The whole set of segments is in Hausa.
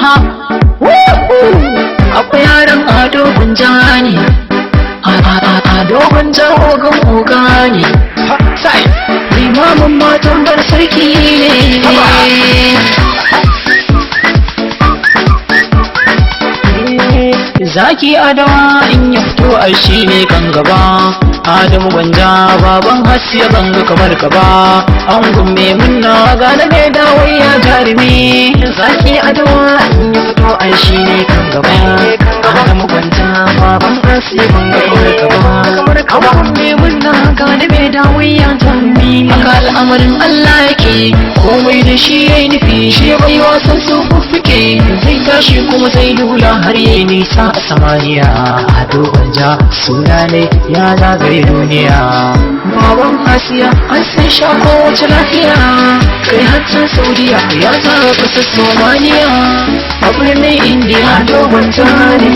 aha akwai yaran ado gunja ne ado gunja ogan oga ne limamin matan bar sarki ne zaki adawa in ya fito a shi ne kan gaba Adamu Gwanja baban Hasiya banga kamar ka ba an gumme munna gane mai dawayya jarumi zaki adawa in ya fito a shi ne kan gaba Adamu Gwanja baban Hasiya banga kamar ka ba an gumme munna gane mai dawayya jarumi haka al'amarin Allah yake komai da shi yayi nufi shi bai wasan su fuffuke zai tashi kuma zai dula har yayi nisa a samaniya Ado Gwanja suna ne ya zagaye duniya baban Asiya an san sha kowace lafiya kai hatta Saudiya ya zara kasar Somaliya a birnin Indiya dogon tare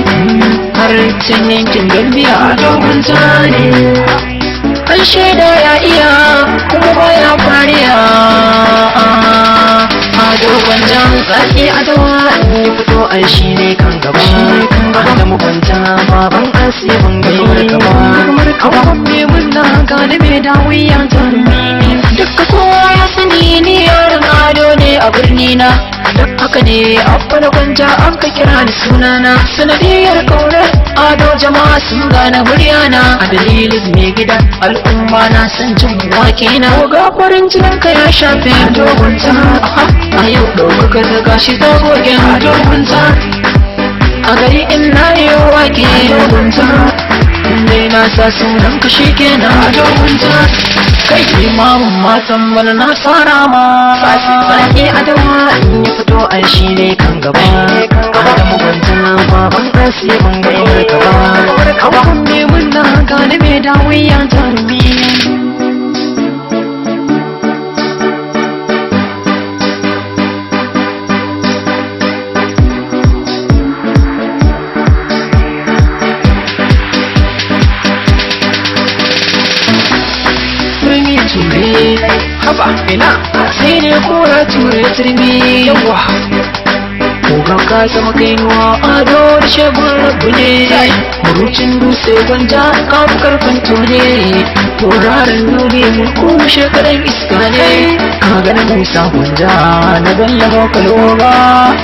har can yankin Gambia dogon tare an shaida ya iya kuma baya fariya dogon jan zaki adawa in ya fito an shi ne kan gaba Adamu Gwanja baban Asiya banga kamar gaba me munna gane me dawiya jarumi dukka kowa ya sani ni yaran ado ne a birni na haka ne abba da Gwanja an ka kira ni sunana sanadiyar kaunar ado jama'a sun gane muryana a dalilin mai gida al'umma na san jin wake na ga farin jinin ka ya shafe Ado Gwanja a yau ɗaukakar da gashi ta goge Ado Gwanja a gari in na yi wake Ado Gwanja inda na sa sunan ka shi kenan Ado Gwanja kai limamin matan bana na tsara ma zaki adawa in ya fito an shi ne kan gaba Adamu Gwanja baban Asiya banga kamar ka ba me munna gane me dawiya jarumi haba ina sai ne kora ture turmi yawa kogan ka sama kainuwa ado da shagun rabu ne murucin dutse Gwanja ka fi karfin tone tauraron nuni mun kuma shekaran iska ne ka gani Musa Gwanja na ballaba kalora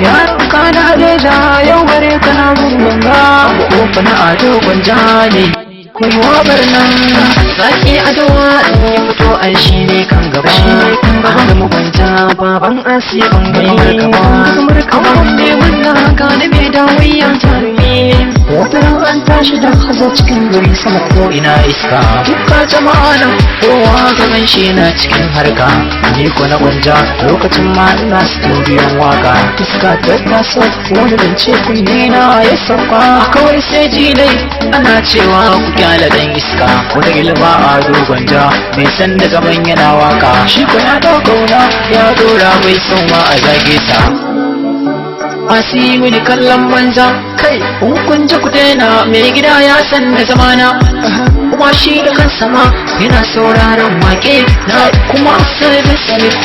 ya ka na da yau gare ka na gurganga ko na Ado Gwanja ne kuma barnan zaki adawa in ya fito an shi ne kan gaba Adamu Gwanja baban Asiya banga kamar ka me munna gane me dawiya jarumi wata ran an tashi da hazo cikin gari sama ko ina iska dukka jama'a nan kowa gaban shi na cikin harka ni ko na Gwanja lokacin ma ina studiyon waka iska ta taso wani zance kunne na ya sauka kawai sai ji dai ana cewa ku kyala dan iska wani ilma Ado Gwanja mai san da gaban yana waka shi ko ya daukauna ya dora bai son ma a zage ta mini kallon banza kai kun ji ku daina mai gida ya san da zamana kuma shi da kansa ma yana sauraron wake na kuma sai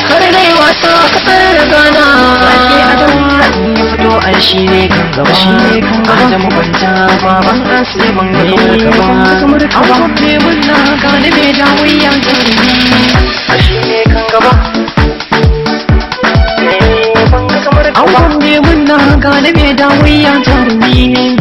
kar dai wasa kasar da gana zaki adawa in ya fito an shi ne kan gaba Adamu Gwanja baban Asiya banga kamar ka ba me munna gane me dawiya jarumi shi ne kan gaba an me munna gane me dawiya jarumi